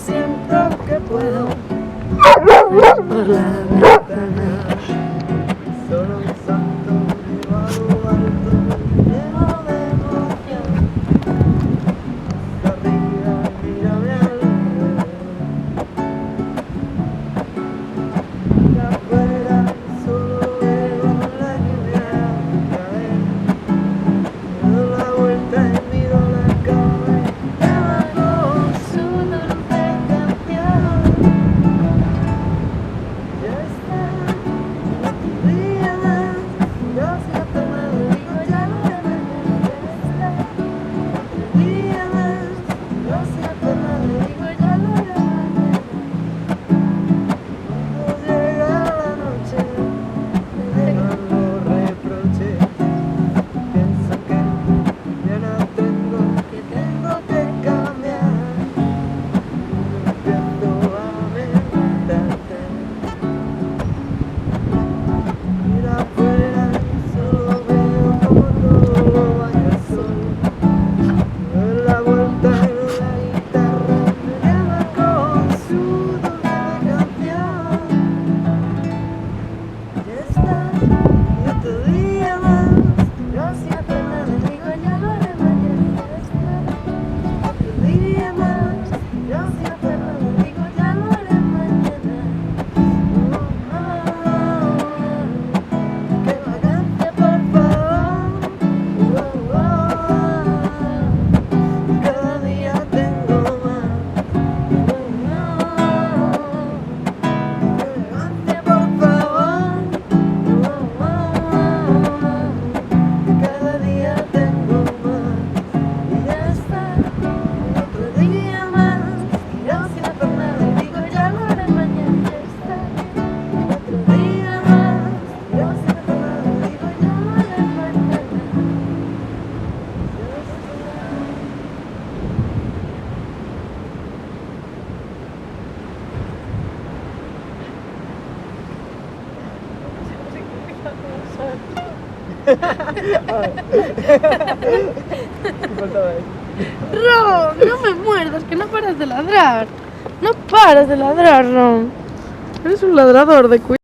siento que puedo por la ventana. Solo un salto llevo a lo alto, lleno de emoción. Hasta arriba mírame alrededor. Y afuera solo veo la lluvia caer. Me doy la vuelta y miro la cama y abajo su dulce canción. Ya está, otro día más. Yo siempre me lo digo, ya no me mañana. Ya está, otro día más. Yo siempre me lo digo, ya no me mañana. Cuando llega la noche, me llegan los reproches. Pienso que ya no tengo que cambiar. Empiezo a mentarte. Mira afuera y solo veo como todo baña el sol. Doy la vuelta y la guitarra me llama con su dulce canción. Ya está, y otro día más. Yo siempre me lo digo, ya lo haré mañana. Ya está, otro día más. Yo siempre me lo digo, ya lo haré mañana. Que la cante por favor. Cada día tengo más. Que la cante por favor. Cada día tengo más. Y ya está, otro día más. Yo siempre me lo digo, ya lo haré mañana. Ya está, otro día más. Yo siempre me lo digo, ya lo haré mañana. Ya Ron, no me muerdas, que no paras de ladrar. No paras de ladrar, Ron. Eres un ladrador de cuidado.